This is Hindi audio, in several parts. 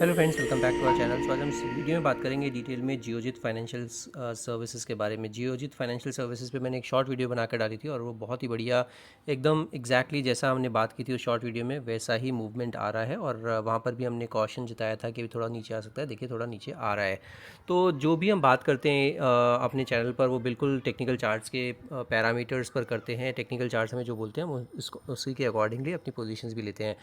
Hello friends, welcome back to our channel. तो आज हम इस वीडियो में बात करेंगे डिटेल में जियोजित फाइनेंशियल सर्विसेज के बारे में। जियोजित फाइनेंशियल सर्विसेज पे मैंने एक शॉर्ट वीडियो बनाकर डाली थी और वो बहुत ही बढ़िया, एकदम एग्जैक्टली जैसा हमने बात की थी उस शॉर्ट वीडियो में वैसा ही मूवमेंट आ रहा है। और वहाँ पर भी हमने कॉशन जताया था कि थोड़ा नीचे आ सकता है। देखिए, थोड़ा नीचे आ रहा है। तो जो भी हम बात करते हैं अपने चैनल पर, वो बिल्कुल टेक्निकल चार्ट्स के पैरामीटर्स पर करते हैं। टेक्निकल चार्ट्स में जो बोलते हैं वो इसको उसी के अकॉर्डिंगली अपनी पोजीशंस भी लेते हैं।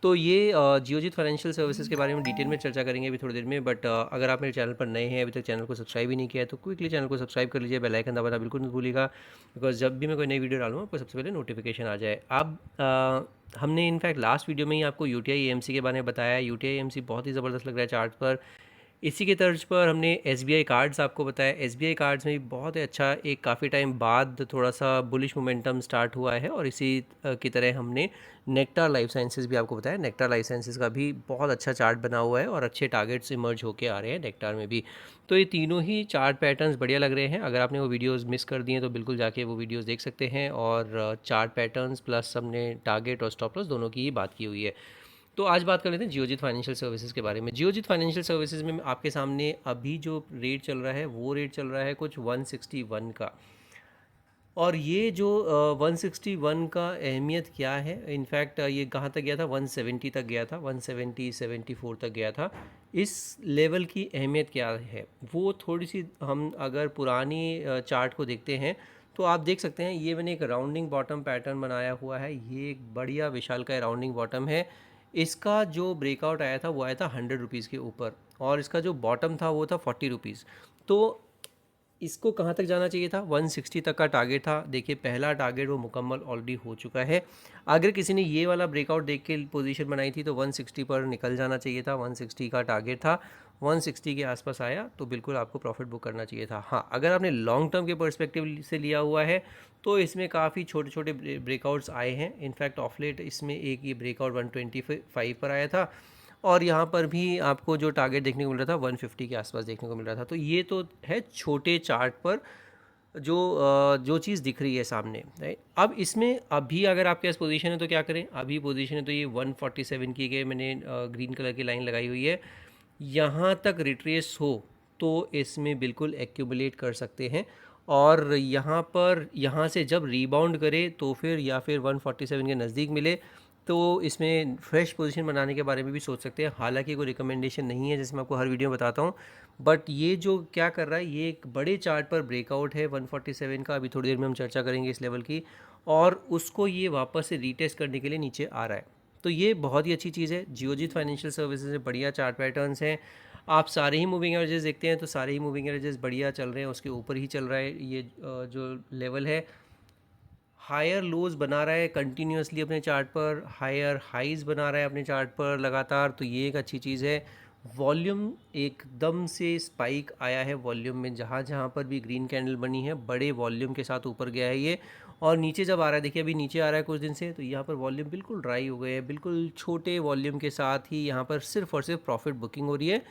तो ये जियोजित फाइनेंशियल सर्विसेज के बारे में डिटेल में चर्चा करेंगे अभी थोड़ी देर में। बट अगर आप मेरे चैनल पर नए हैं, अभी तक चैनल को सब्सक्राइब ही नहीं किया है, तो क्विकली चैनल को सब्सक्राइब कर लीजिए। बेल आइकन दबाना बिल्कुल मत भूलिएगा, बिकॉज जब भी मैं कोई नई वीडियो डालूँ आपको सबसे पहले नोटिफिकेशन आ जाए। अब हमने इनफैक्ट लास्ट वीडियो में ही आपको यूटीआई एएमसी के बारे में बताया। यूटीआई एएमसी बहुत ही ज़बरदस्त लग रहा है चार्ट पर। इसी के तर्ज पर हमने एसबीआई कार्ड्स आपको बताया। एसबीआई कार्ड्स में भी बहुत ही अच्छा, एक काफ़ी टाइम बाद थोड़ा सा बुलिश मोमेंटम स्टार्ट हुआ है। और इसी की तरह हमने नेक्टार लाइफ साइंसेज भी आपको बताया। नेक्टार लाइफ साइंसेज का भी बहुत अच्छा चार्ट बना हुआ है और अच्छे टारगेट्स इमर्ज होके आ रहे हैं नेक्टार में भी। तो ये तीनों ही चार्ट पैटर्न्स बढ़िया लग रहे हैं। अगर आपने वो वीडियोस मिस कर दिए तो बिल्कुल जाके वो वीडियोस देख सकते हैं। और चार्ट पैटर्न्स प्लस हमने टारगेट और स्टॉप लॉस दोनों की ही बात की हुई है। तो आज बात कर लेते हैं जियोजित फाइनेंशियल सर्विसेज के बारे में। जियोजित फाइनेंशियल सर्विसेज में आपके सामने अभी जो रेट चल रहा है वो रेट चल रहा है कुछ 161 का। और ये जो 161 का अहमियत क्या है, इनफैक्ट ये कहाँ तक गया था, 170 तक गया था, 170 74 तक गया था। इस लेवल की अहमियत क्या है वो थोड़ी सी हम अगर पुरानी चार्ट को देखते हैं तो आप देख सकते हैं। ये मैंने एक राउंडिंग बॉटम पैटर्न बनाया हुआ है। ये एक बढ़िया विशाल का राउंडिंग बॉटम है। इसका जो ब्रेकआउट आया था वो आया था 100 रुपीज़ के ऊपर, और इसका जो बॉटम था वो था 40 रुपीज़। तो इसको कहाँ तक जाना चाहिए था, 160 तक का टारगेट था। देखिए, पहला टारगेट वो मुकम्मल ऑलरेडी हो चुका है। अगर किसी ने ये वाला ब्रेकआउट देख के पोजीशन बनाई थी तो 160 पर निकल जाना चाहिए था। 160 का टारगेट था, 160 के आसपास आया तो बिल्कुल आपको प्रॉफिट बुक करना चाहिए था। हाँ, अगर आपने लॉन्ग टर्म के पर्सपेक्टिव से लिया हुआ है तो इसमें काफ़ी छोटे छोटे ब्रेकआउट्स आए हैं। इनफैक्ट ऑफ लेट इसमें एक ये ब्रेकआउट 125 पर आया था, और यहाँ पर भी आपको जो टारगेट देखने को मिल रहा था 150 के आसपास देखने को मिल रहा था। तो ये तो है छोटे चार्ट पर जो चीज़ दिख रही है सामने, राइट। अब इसमें अभी अगर आपके पास पोजीशन है तो क्या करें। अभी पोजीशन है तो ये 147 की के मैंने ग्रीन कलर की लाइन लगाई हुई है। यहाँ तक रिट्रेस हो तो इसमें बिल्कुल एक्यूमुलेट कर सकते हैं। और यहाँ पर यहाँ से जब रीबाउंड करे तो फिर या फिर 147 के नज़दीक मिले तो इसमें फ्रेश पोजीशन बनाने के बारे में भी सोच सकते हैं। हालांकि कोई रिकमेंडेशन नहीं है, जैसे मैं आपको हर वीडियो में बताता हूँ। बट ये जो क्या कर रहा है, ये एक बड़े चार्ट पर ब्रेकआउट है 147 का। अभी थोड़ी देर में हम चर्चा करेंगे इस लेवल की, और उसको ये वापस से रीटेस्ट करने के लिए नीचे आ रहा है। तो ये बहुत ही अच्छी चीज़ है। जियोजित फाइनेंशियल सर्विसेज में बढ़िया चार्ट पैटर्न्स हैं। आप सारे ही मूविंग एवरेजेस देखते हैं तो सारे ही मूविंग एवरेजेस बढ़िया चल रहे हैं, उसके ऊपर ही चल रहा है। ये जो लेवल है हायर लोज बना रहा है कंटिन्यूसली अपने चार्ट पर, हायर हाइज बना रहा है अपने चार्ट पर लगातार। तो ये एक अच्छी चीज़ है। वॉल्यूम एकदम से स्पाइक आया है वॉल्यूम में, जहाँ जहाँ पर भी ग्रीन कैंडल बनी है बड़े वॉल्यूम के साथ ऊपर गया है ये। और नीचे जब आ रहा है, देखिए अभी नीचे आ रहा है कुछ दिन से, तो यहाँ पर वॉल्यूम बिल्कुल ड्राई हो गए हैं। बिल्कुल छोटे वॉल्यूम के साथ ही यहाँ पर सिर्फ और सिर्फ प्रॉफिट बुकिंग हो रही है,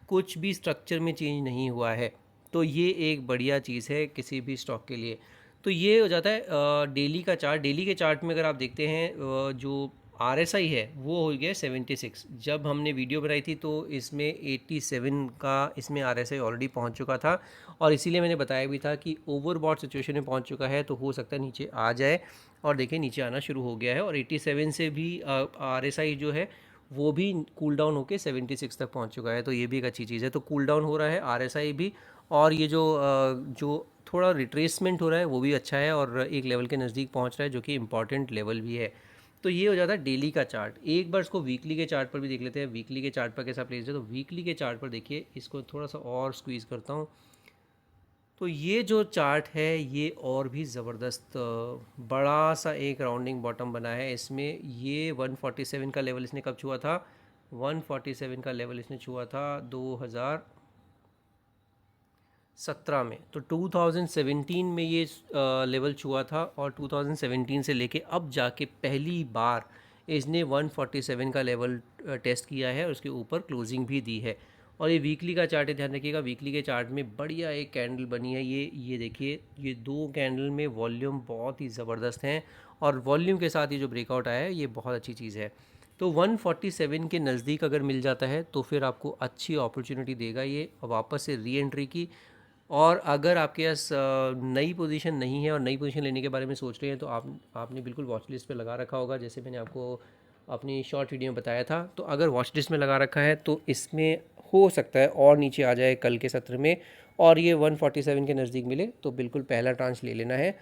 कुछ भी स्ट्रक्चर में चेंज नहीं हुआ है। तो ये एक बढ़िया चीज़ है किसी भी स्टॉक के लिए। तो ये हो जाता है डेली का चार्ट। डेली के चार्ट में अगर आप देखते हैं जो RSI है वो हो गया 76। जब हमने वीडियो बनाई थी तो इसमें 87 का इसमें RSI ऑलरेडी पहुंच चुका था, और इसीलिए मैंने बताया भी था कि ओवरबॉट सिचुएशन में पहुंच चुका है तो हो सकता है नीचे आ जाए। और देखिए नीचे आना शुरू हो गया है, और 87 से भी RSI जो है वो भी कूल डाउन होकर 76 तक पहुंच चुका है। तो ये भी एक अच्छी चीज़ है। तो कूल डाउन हो रहा है RSI भी, और ये जो थोड़ा रिट्रेसमेंट हो रहा है वो भी अच्छा है, और एक लेवल के नज़दीक पहुंच रहा है जो कि इंपॉर्टेंट लेवल भी है। तो ये हो जाता है डेली का चार्ट। एक बार इसको वीकली के चार्ट पर भी देख लेते हैं। वीकली के चार्ट पर कैसा प्लेस है, तो वीकली के चार्ट पर देखिए, इसको थोड़ा सा और स्क्वीज़ करता हूँ। तो ये जो चार्ट है ये और भी ज़बरदस्त बड़ा सा एक राउंडिंग बॉटम बना है इसमें। ये 147 का लेवल इसने कब छुआ था, 147 का लेवल इसने छुआ था 2017 में। तो 2017 में ये लेवल छुआ था, और 2017 से लेके अब जाके पहली बार इसने 147 का लेवल टेस्ट किया है, और उसके ऊपर क्लोजिंग भी दी है। और ये वीकली का चार्ट है, ध्यान रखिएगा। वीकली के चार्ट में बढ़िया एक कैंडल बनी है। ये देखिए, ये दो कैंडल में वॉल्यूम बहुत ही ज़बरदस्त हैं, और वॉल्यूम के साथ ये जो ब्रेकआउट आया है ये बहुत अच्छी चीज़ है। तो 147 के नज़दीक अगर मिल जाता है तो फिर आपको अच्छी अपॉर्चुनिटी देगा ये वापस से री एंट्री की। और अगर आपके पास नई पोजीशन नहीं है और नई पोजीशन लेने के बारे में सोच रहे हैं तो आपने बिल्कुल वॉच लिस्ट पे लगा रखा होगा, जैसे मैंने आपको अपनी शॉर्ट वीडियो में बताया था। तो अगर वॉच लिस्ट में लगा रखा है तो इसमें हो सकता है और नीचे आ जाए कल के सत्र में और ये 147 के नज़दीक मिले तो बिल्कुल पहला ट्रांच ले लेना है।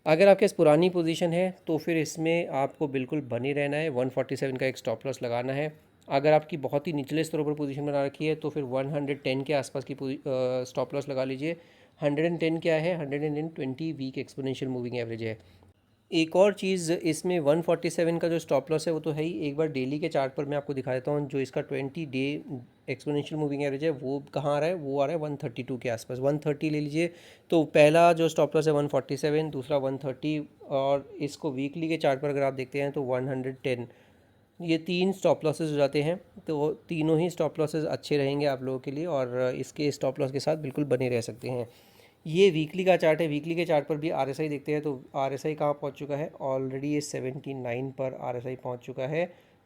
अगर आपके पास पुरानी पोजीशन है तो फिर इसमें आपको बिल्कुल बने रहना है, 147 का एक स्टॉप लॉस लगाना है। अगर आपकी बहुत ही निचले स्तरों पर पोजीशन बना रखी है तो फिर 110 के आसपास की स्टॉप लॉस लगा लीजिए। 110 क्या है, 120 वीक एक्सपोनेंशियल मूविंग एवरेज है। एक और चीज़ इसमें 147 का जो स्टॉप लॉस है वो तो है ही, एक बार डेली के चार्ट पर मैं आपको दिखा देता हूँ। जो इसका 20 डे एक्सपोनेंशियल मूविंग एवरेज है वो कहाँ आ रहा है, वो आ रहा है 132 के आसपास। 130 ले लीजिए। तो पहला जो स्टॉप लॉस है 147, दूसरा 130, और इसको वीकली के चार्ट पर अगर आप देखते हैं तो 110। ये तीन स्टॉप लॉसेस हो जाते हैं। तो तीनों ही स्टॉप लॉसेस अच्छे रहेंगे आप लोगों के लिए और इसके स्टॉप लॉस के साथ बिल्कुल बने रह सकते हैं। ये वीकली का चार्ट है। वीकली के चार्ट पर भी आरएसआई देखते हैं तो आरएसआई कहाँ पहुँच चुका है, ऑलरेडी ये 79 पर आरएसआई पहुँच चुका है।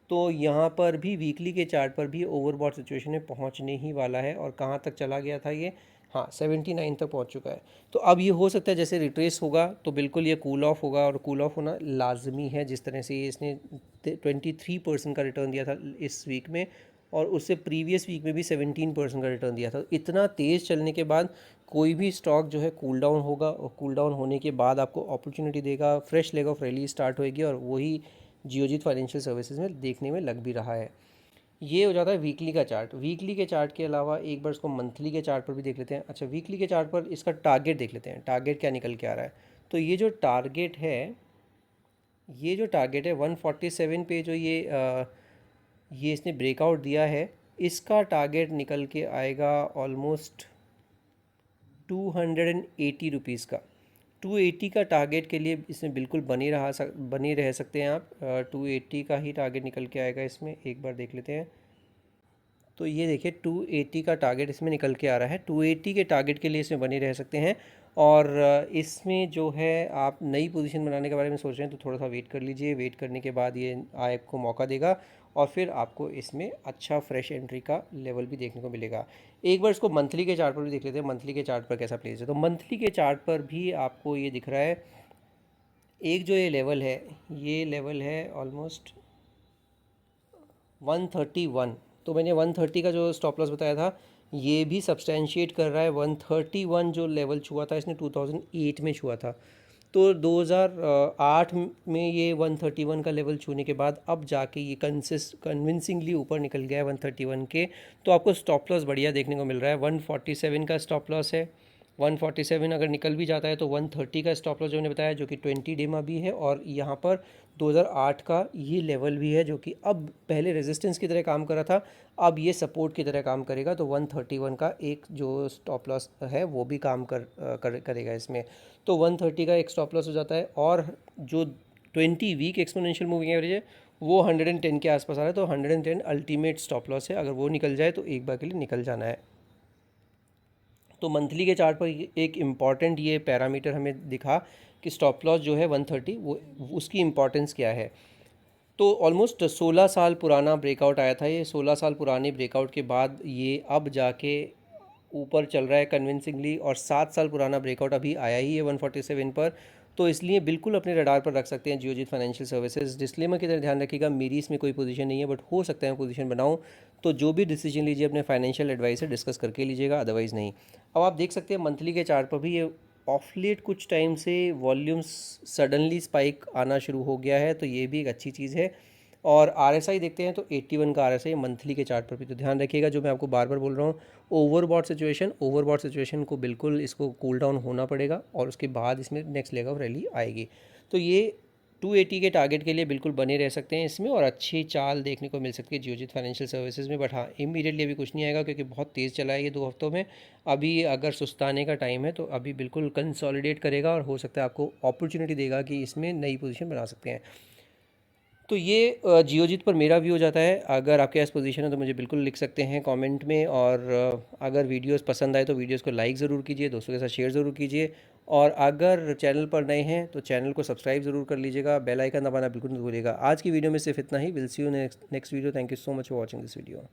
तो यहाँ पर भी वीकली के चार्ट पर भी ओवरबॉट सिचुएशन में पहुँचने ही वाला है। और कहाँ तक चला गया था ये, हाँ 79 तक पहुँच चुका है। तो अब ये हो सकता है जैसे रिट्रेस होगा तो बिल्कुल ये कूल ऑफ होगा, और कूल ऑफ होना लाजमी है। जिस तरह से ये इसने 23% का रिटर्न दिया था इस वीक में, और उससे प्रीवियस वीक में भी 17% का रिटर्न दिया था। इतना तेज़ चलने के बाद कोई भी स्टॉक जो है कूल डाउन होगा, और कूल डाउन होने के बाद आपको अपॉर्चुनिटी देगा, fresh leg of rally start होएगी, और वही जियोजीत फाइनेंशियल सर्विसेज में देखने में लग भी रहा है। ये हो जाता है वीकली का चार्ट। वीकली के चार्ट के अलावा एक बार इसको मंथली के चार्ट पर भी देख लेते हैं। अच्छा, वीकली के चार्ट पर इसका टारगेट देख लेते हैं, टारगेट क्या निकल के आ रहा है। तो ये जो टारगेट है 147 पे जो ये इसने ब्रेकआउट दिया है, इसका टारगेट निकल के आएगा ऑलमोस्ट 280 रुपीज़ का। 280 का टारगेट के लिए इसमें बिल्कुल बने रह सकते हैं आप। 280 का ही टारगेट निकल के आएगा इसमें, एक बार देख लेते हैं। तो ये देखिए 280 का टारगेट इसमें निकल के आ रहा है। 280 के टारगेट के लिए इसमें बने रह सकते हैं। और इसमें जो है आप नई पोजीशन बनाने के बारे में सोच रहे हैं तो थोड़ा सा वेट कर लीजिए। वेट करने के बाद ये आपको मौका देगा और फिर आपको इसमें अच्छा फ्रेश एंट्री का लेवल भी देखने को मिलेगा। एक बार इसको मंथली के चार्ट पर भी देख लेते हैं, मंथली के चार्ट पर कैसा प्लेस है। तो मंथली के चार्ट पर भी आपको ये दिख रहा है, एक जो ये लेवल है ऑलमोस्ट 131। तो मैंने 130 का जो स्टॉप लॉस बताया था ये भी सब्सटेंशिएट कर रहा है। 131 जो लेवल छुआ था इसने 2008 में छुआ था। तो 2008 में ये 131 का लेवल छूने के बाद अब जाके ये कन्विंसिंगली ऊपर निकल गया है 131 के। तो आपको स्टॉप लॉस बढ़िया देखने को मिल रहा है। 147 का स्टॉप लॉस है। 147 अगर निकल भी जाता है तो 130 का स्टॉप लॉस जो मैंने बताया, जो कि 20 डे में भी है, और यहाँ पर 2008 का ये लेवल भी है जो कि अब पहले रेजिस्टेंस की तरह काम कर रहा था, अब ये सपोर्ट की तरह काम करेगा। तो 131 का एक जो स्टॉप लॉस है वो भी काम करेगा इसमें। तो 130 का एक स्टॉप लॉस हो जाता है। और जो 20 वीक एक्सपोनेंशियल मूविंग एवरेज है वो 110 के आसपास आ रहा है। तो 110 अल्टीमेट स्टॉप लॉस है, अगर वो निकल जाए तो एक बार के लिए निकल जाना है। तो मंथली के चार्ट पर एक इम्पॉर्टेंट ये पैरामीटर हमें दिखा कि स्टॉप लॉस जो है 130, वो उसकी इम्पॉर्टेंस क्या है। तो ऑलमोस्ट 16 साल पुराना ब्रेकआउट आया था ये। 16 साल पुराने ब्रेकआउट के बाद ये अब जाके ऊपर चल रहा है कन्विंसिंगली, और 7 साल पुराना ब्रेकआउट अभी आया ही है 147 पर। तो इसलिए बिल्कुल अपने रडार पर रख सकते हैं जियोजीत फाइनेंशियल सर्विसेज। डिस्क्लेमर की तरह ध्यान रखिएगा, मेरी इसमें कोई पोजीशन नहीं है, बट हो सकता है मैं पोजीशन बनाऊं। तो जो भी डिसीजन लीजिए अपने फाइनेंशियल एडवाइस से डिस्कस करके लीजिएगा, अदरवाइज़ नहीं। अब आप देख सकते हैं मंथली के चार्ट पर भी ये ऑफ लेट कुछ टाइम से वॉल्यूम्स सडनली स्पाइक आना शुरू हो गया है, तो ये भी एक अच्छी चीज़ है। और आरएसआई देखते हैं तो 81 का आरएसआई मंथली के चार्ट पर भी। तो ध्यान रखिएगा, जो मैं आपको बार बार बोल रहा हूँ, ओवरबॉट सिचुएशन को बिल्कुल इसको कूल डाउन होना पड़ेगा और उसके बाद इसमें नेक्स्ट लेग ऑफ रैली आएगी। तो ये 280 के टारगेट के लिए बिल्कुल बने रह सकते हैं इसमें, और अच्छी चाल देखने को मिल सकती है जियोजीत फाइनेंशियल सर्विसेज में। बट हाँ, इमीडिएटली अभी कुछ नहीं आएगा क्योंकि बहुत तेज़ चला है ये 2 हफ्तों में। अभी अगर सुस्ताने का टाइम है तो अभी बिल्कुल कंसोलिडेट करेगा, और हो सकता है आपको अपॉर्चुनिटी देगा कि इसमें नई पोजीशन बना सकते हैं। तो ये जियोजीत पर मेरा व्यू हो जाता है। अगर आपके पास पोजीशन है तो मुझे बिल्कुल लिख सकते हैं कमेंट में। और अगर वीडियोस पसंद आए तो वीडियोस को लाइक ज़रूर कीजिए, दोस्तों के साथ शेयर ज़रूर कीजिए, और अगर चैनल पर नए हैं तो चैनल को सब्सक्राइब ज़रूर कर लीजिएगा, बेल आइकन दबाना बिल्कुल मत भूलिएगा। आज की वीडियो में सिर्फ इतना ही। Will see you next video. Thank you so much for watching this video.